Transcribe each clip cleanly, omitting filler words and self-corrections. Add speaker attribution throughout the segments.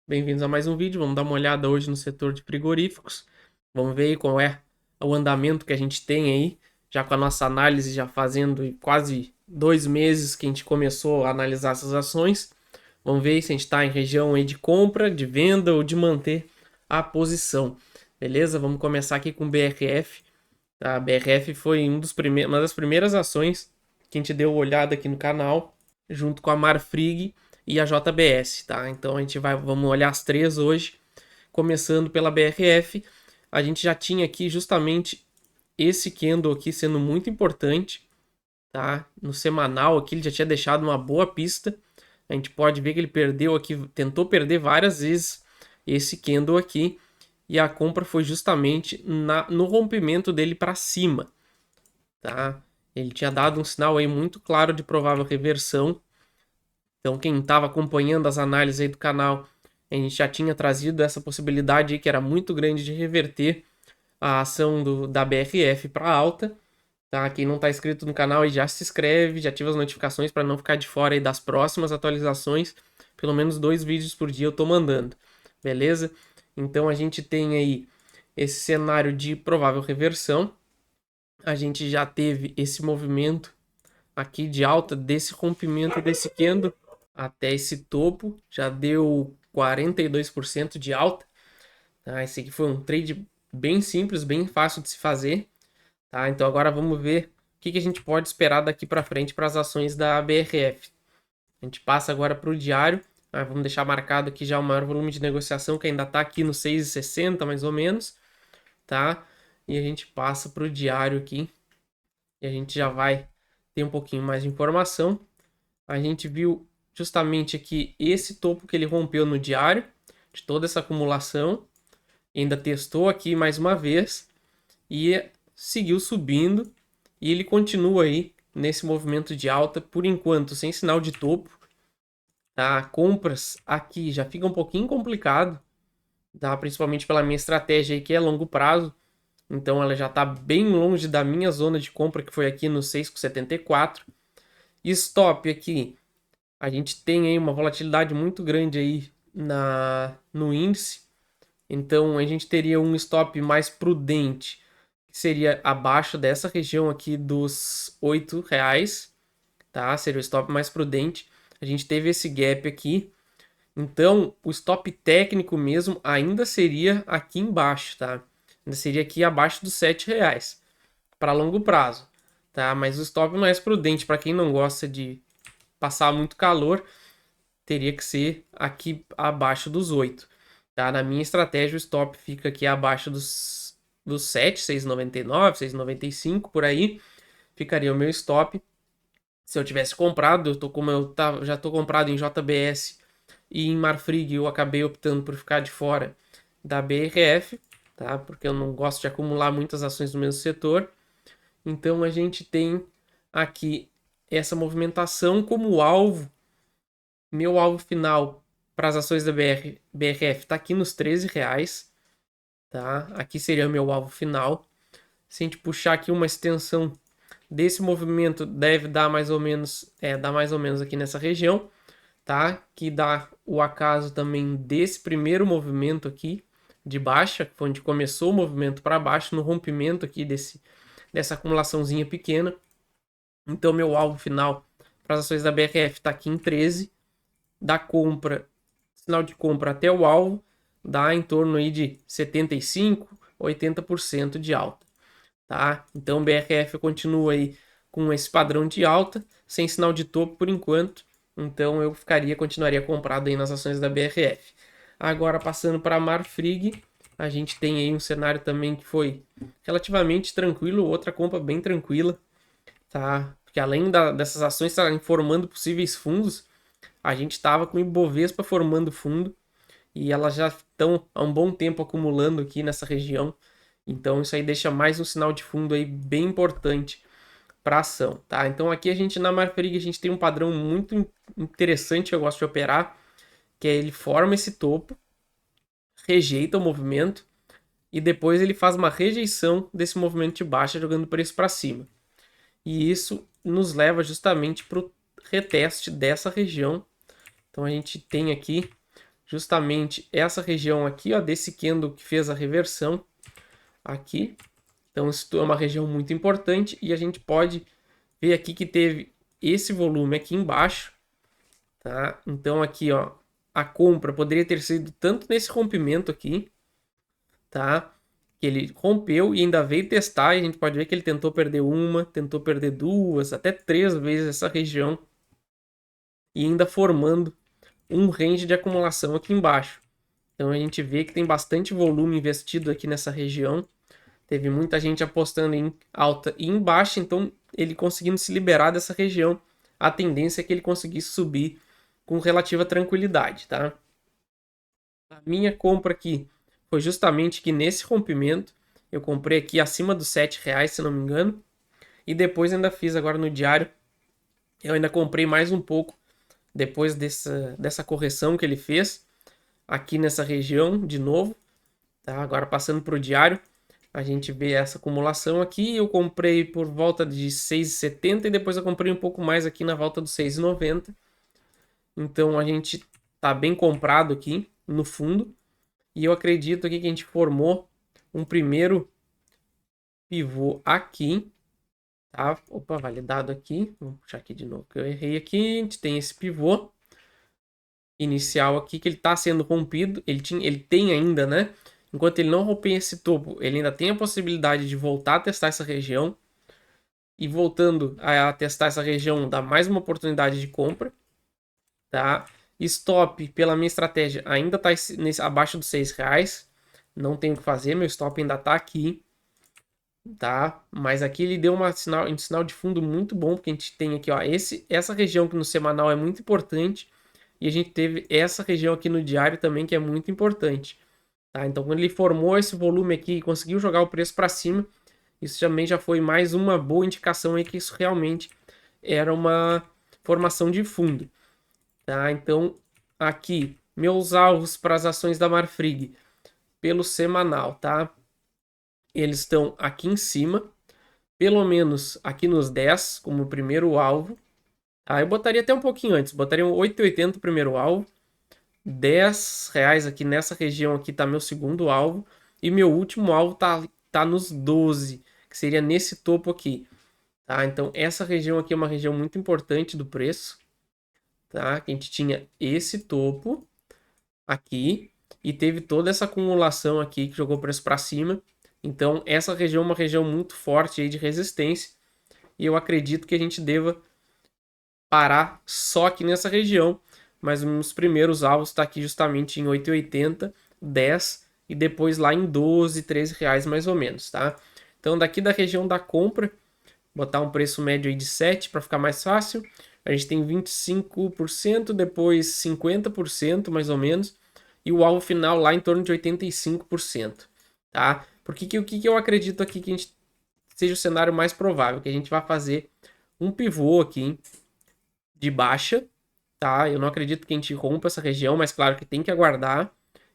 Speaker 1: Bem-vindos a mais um vídeo. Vamos dar uma olhada hoje no setor de frigoríficos. Vamos ver aí qual é o andamento que a gente tem aí, já com a nossa análise já fazendo quase 2 meses que a gente começou a analisar essas ações. Vamos ver se a gente está em região aí de compra, de venda ou de manter a posição. Beleza? Vamos começar aqui com o BRF. Tá? A BRF foi uma das primeiras ações que a gente deu uma olhada aqui no canal, junto com a Marfrig e a JBS, tá? Então vamos olhar as três hoje, começando pela BRF. A gente já tinha aqui justamente esse candle aqui sendo muito importante, tá? No semanal aqui ele já tinha deixado uma boa pista. A gente pode ver que ele perdeu aqui, tentou perder várias vezes esse candle aqui, e a compra foi justamente no rompimento dele para cima, tá? Ele tinha dado um sinal aí muito claro de provável reversão. Então, quem estava acompanhando as análises aí do canal, a gente já tinha trazido essa possibilidade aí que era muito grande de reverter a ação da BRF para alta. Tá? Quem não está inscrito no canal aí já se inscreve, já ativa as notificações para não ficar de fora aí das próximas atualizações. Pelo menos 2 vídeos por dia eu estou mandando, beleza? Então a gente tem aí esse cenário de provável reversão. A gente já teve esse movimento aqui de alta desse rompimento desse candle até esse topo, já deu 42% de alta. Tá? Esse aqui foi um trade bem simples, bem fácil de se fazer. Tá? Então agora vamos ver o que a gente pode esperar daqui para frente para as ações da BRF. A gente passa agora para o diário. Vamos deixar marcado aqui já o maior volume de negociação, que ainda está aqui no 6,60 mais ou menos. Tá? E a gente passa para o diário aqui. E a gente já vai ter um pouquinho mais de informação. A gente viu justamente aqui esse topo que ele rompeu no diário, de toda essa acumulação. Ainda testou aqui mais uma vez e seguiu subindo. E ele continua aí nesse movimento de alta, por enquanto, sem sinal de topo. Tá? Compras aqui já fica um pouquinho complicado, tá? Principalmente pela minha estratégia aí, que é longo prazo. Então ela já está bem longe da minha zona de compra, que foi aqui no 6,74. Stop aqui, a gente tem aí uma volatilidade muito grande aí no índice. Então a gente teria um stop mais prudente, que seria abaixo dessa região aqui dos R$ 8, tá? Seria o stop mais prudente. A gente teve esse gap aqui. Então o stop técnico mesmo ainda seria aqui embaixo, tá? Ainda seria aqui abaixo dos R$ 7 para longo prazo, tá? Mas o stop mais prudente para quem não gosta de passar muito calor teria que ser aqui abaixo dos 8. Tá? Na minha estratégia, o stop fica aqui abaixo dos 7, 6,99, 6,95 por aí. Ficaria o meu stop. Se eu tivesse comprado, já estou comprado em JBS e em Marfrig, eu acabei optando por ficar de fora da BRF, tá? Porque eu não gosto de acumular muitas ações no mesmo setor. Então a gente tem aqui essa movimentação como alvo. Meu alvo final para as ações da BRF está aqui nos R$ 13, tá? Aqui seria o meu alvo final. Se a gente puxar aqui uma extensão desse movimento, deve dar mais ou menos aqui nessa região, tá? Que dá o acaso também desse primeiro movimento aqui de baixa, onde começou o movimento para baixo, no rompimento aqui dessa acumulaçãozinha pequena. Então, meu alvo final para as ações da BRF está aqui em 13, da compra, sinal de compra até o alvo, dá em torno aí de 75, 80% de alta, tá? Então o BRF continua aí com esse padrão de alta, sem sinal de topo por enquanto, então eu continuaria comprado aí nas ações da BRF. Agora passando para a Marfrig, a gente tem aí um cenário também que foi relativamente tranquilo, outra compra bem tranquila, tá? Porque além dessas ações estarem formando possíveis fundos, a gente estava com o Ibovespa formando fundo e elas já estão há um bom tempo acumulando aqui nessa região. Então isso aí deixa mais um sinal de fundo aí bem importante para a ação, tá? Então aqui a gente na Marfrig a gente tem um padrão muito interessante que eu gosto de operar, que é ele forma esse topo, rejeita o movimento e depois ele faz uma rejeição desse movimento de baixa jogando preço para cima. E isso nos leva justamente para o reteste dessa região. Então a gente tem aqui justamente essa região aqui, ó, desse candle que fez a reversão aqui. Então isso é uma região muito importante e a gente pode ver aqui que teve esse volume aqui embaixo, tá? Então aqui, ó, a compra poderia ter sido tanto nesse rompimento aqui, tá? Que ele rompeu e ainda veio testar, e a gente pode ver que ele tentou perder uma, tentou perder duas, até 3 vezes essa região, e ainda formando um range de acumulação aqui embaixo. Então a gente vê que tem bastante volume investido aqui nessa região. Teve muita gente apostando em alta e em baixa, então ele conseguindo se liberar dessa região, a tendência é que ele conseguisse subir com relativa tranquilidade, tá? A minha compra aqui foi justamente que nesse rompimento, eu comprei aqui acima dos R$ 7, se não me engano, e depois ainda fiz agora no diário, eu ainda comprei mais um pouco depois dessa correção que ele fez, aqui nessa região de novo, tá? Agora passando para o diário, a gente vê essa acumulação aqui, eu comprei por volta de 6,70 e depois eu comprei um pouco mais aqui na volta dos 6,90. Então a gente tá bem comprado aqui no fundo. E eu acredito aqui que a gente formou um primeiro pivô aqui, tá? Opa, validado aqui. Vamos puxar aqui de novo que eu errei aqui. A gente tem esse pivô inicial aqui que ele está sendo rompido. Ele tem ainda, né? Enquanto ele não romper esse topo, ele ainda tem a possibilidade de voltar a testar essa região. E voltando a testar essa região, dá mais uma oportunidade de compra, tá? Stop, pela minha estratégia, ainda está abaixo dos R$ 6. Não tem o que fazer, meu stop ainda está aqui, tá? Mas aqui ele deu um sinal de fundo muito bom, porque a gente tem aqui, ó, essa região que no semanal é muito importante. E a gente teve essa região aqui no diário também, que é muito importante, tá? Então, quando ele formou esse volume aqui e conseguiu jogar o preço para cima, isso também já foi mais uma boa indicação aí que isso realmente era uma formação de fundo, tá? Então, aqui, meus alvos para as ações da Marfrig pelo semanal, tá? Eles estão aqui em cima, pelo menos aqui nos 10 como primeiro alvo. Tá? Eu botaria até um pouquinho antes, botaria um 8,80 o primeiro alvo. R$ 10 aqui nessa região aqui tá meu segundo alvo. E meu último alvo tá nos 12, que seria nesse topo aqui. Tá? Então essa região aqui é uma região muito importante do preço. Tá? A gente tinha esse topo aqui e teve toda essa acumulação aqui que jogou o preço para cima. Então essa região é uma região muito forte aí de resistência. E eu acredito que a gente deva parar só aqui nessa região, mas os primeiros alvos está aqui justamente em 8,80, 10 e depois lá em 12, 13 reais mais ou menos, tá? Então daqui da região da compra, botar um preço médio aí de 7 para ficar mais fácil, a gente tem 25%, depois 50% mais ou menos, e o alvo final lá em torno de 85%, tá? Porque o que eu acredito aqui que a gente seja o cenário mais provável, que a gente vai fazer um pivô aqui de baixa, tá? Eu não acredito que a gente rompa essa região, mas claro que tem que aguardar.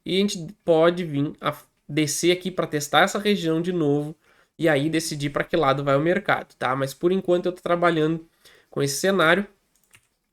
Speaker 1: E a gente pode vir a descer aqui para testar essa região de novo e aí decidir para que lado vai o mercado, tá? Mas por enquanto eu tô trabalhando com esse cenário,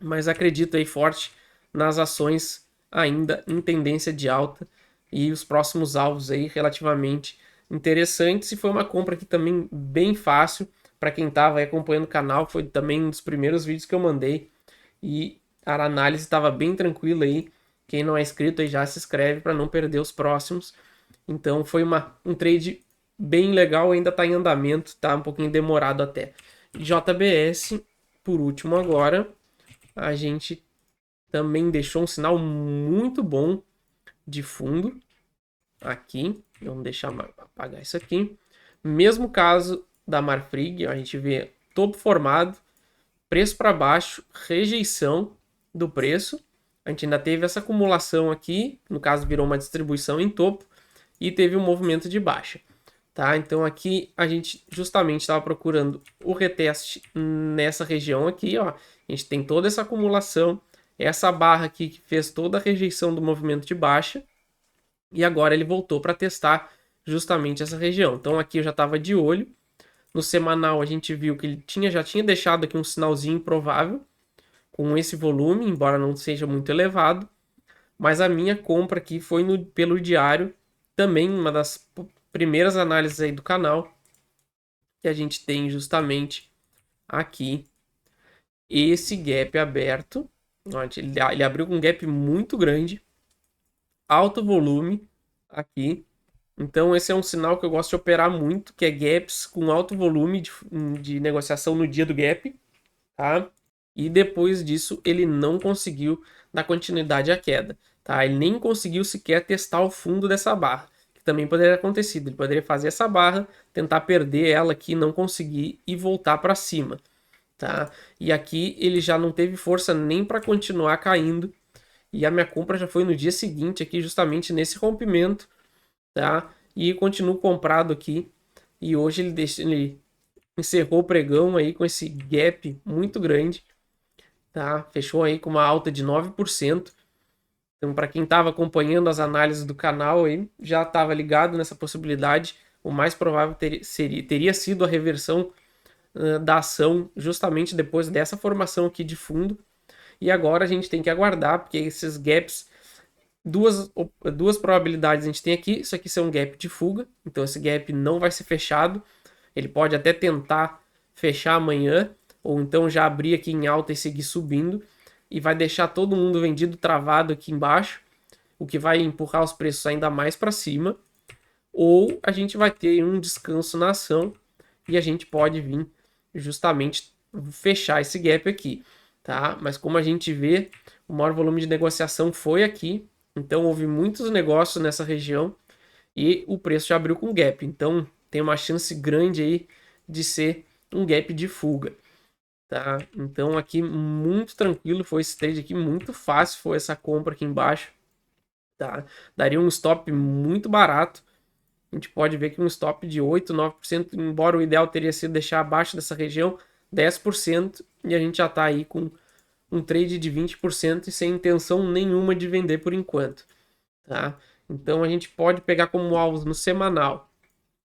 Speaker 1: mas acredito aí forte nas ações ainda em tendência de alta e os próximos alvos aí relativamente interessantes. E foi uma compra aqui também bem fácil para quem estava acompanhando o canal, foi também um dos primeiros vídeos que eu mandei e a análise estava bem tranquila aí. Quem não é inscrito aí já se inscreve para não perder os próximos. Então foi um trade bem legal, ainda está em andamento, está um pouquinho demorado até. JBS, por último agora, a gente também deixou um sinal muito bom de fundo aqui. Vamos deixar apagar isso aqui. Mesmo caso da Marfrig, a gente vê topo formado, preço para baixo, rejeição do preço. A gente ainda teve essa acumulação aqui, no caso virou uma distribuição em topo e teve um movimento de baixa, tá? Então aqui a gente justamente estava procurando o reteste nessa região aqui, ó. A gente tem toda essa acumulação, essa barra aqui que fez toda a rejeição do movimento de baixa e agora ele voltou para testar justamente essa região. Então aqui eu já estava de olho. No semanal a gente viu que ele já tinha deixado aqui um sinalzinho improvável com esse volume, embora não seja muito elevado. Mas a minha compra aqui foi pelo diário, também uma das primeiras análises aí do canal, que a gente tem justamente aqui esse gap aberto. Ele abriu com um gap muito grande, alto volume aqui. Então esse é um sinal que eu gosto de operar muito, que é gaps com alto volume de negociação no dia do gap, tá? E depois disso ele não conseguiu dar continuidade à queda, tá? Ele nem conseguiu sequer testar o fundo dessa barra, que também poderia ter acontecido. Ele poderia fazer essa barra, tentar perder ela aqui, não conseguir e voltar para cima, tá? E aqui ele já não teve força nem para continuar caindo. E a minha compra já foi no dia seguinte aqui, justamente nesse rompimento, tá? E continuo comprado aqui. E hoje ele encerrou o pregão aí com esse gap muito grande, tá? Fechou aí com uma alta de 9%. Então, para quem estava acompanhando as análises do canal aí, já estava ligado nessa possibilidade. O mais provável teria sido a reversão da ação justamente depois dessa formação aqui de fundo. E agora a gente tem que aguardar, porque esses gaps, duas probabilidades a gente tem aqui. Isso aqui é um gap de fuga, então esse gap não vai ser fechado. Ele pode até tentar fechar amanhã, ou então já abrir aqui em alta e seguir subindo, e vai deixar todo mundo vendido travado aqui embaixo, o que vai empurrar os preços ainda mais para cima. Ou a gente vai ter um descanso na ação e a gente pode vir justamente fechar esse gap aqui, tá? Mas como a gente vê, o maior volume de negociação foi aqui, então houve muitos negócios nessa região e o preço já abriu com gap, então tem uma chance grande aí de ser um gap de fuga, tá? Então aqui muito tranquilo foi esse trade aqui, muito fácil foi essa compra aqui embaixo, tá? Daria um stop muito barato. A gente pode ver que um stop de 8, 9%, embora o ideal teria sido deixar abaixo dessa região 10%, e a gente já está aí com um trade de 20% e sem intenção nenhuma de vender por enquanto, tá? Então a gente pode pegar como alvo no semanal,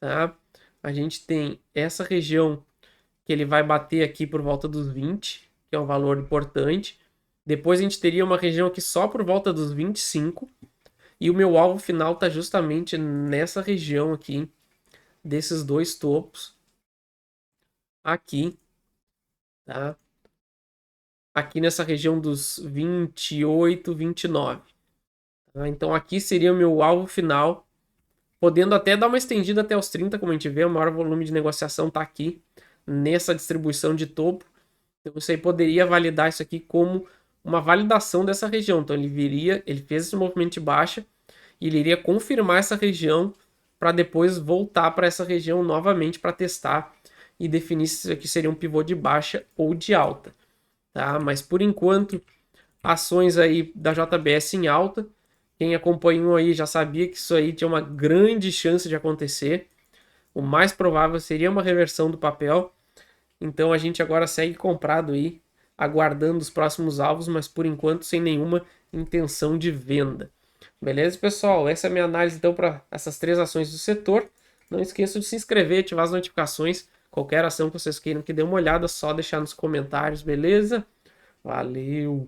Speaker 1: tá? A gente tem essa região que ele vai bater aqui por volta dos 20, que é um valor importante. Depois a gente teria uma região aqui só por volta dos 25, e o meu alvo final está justamente nessa região aqui, desses dois topos aqui, tá? Aqui nessa região dos 28, 29. Tá? Então aqui seria o meu alvo final, podendo até dar uma estendida até os 30, como a gente vê, o maior volume de negociação está aqui, nessa distribuição de topo. Então você poderia validar isso aqui como uma validação dessa região. Então ele fez esse movimento de baixa e ele iria confirmar essa região para depois voltar para essa região novamente para testar e definir se isso aqui seria um pivô de baixa ou de alta, tá? Mas por enquanto, ações aí da JBS em alta. Quem acompanhou aí já sabia que isso aí tinha uma grande chance de acontecer. O mais provável seria uma reversão do papel. Então a gente agora segue comprado aí, aguardando os próximos alvos, mas por enquanto sem nenhuma intenção de venda. Beleza, pessoal? Essa é a minha análise então para essas três ações do setor. Não esqueçam de se inscrever, ativar as notificações. Qualquer ação que vocês queiram que dê uma olhada, só deixar nos comentários, beleza? Valeu!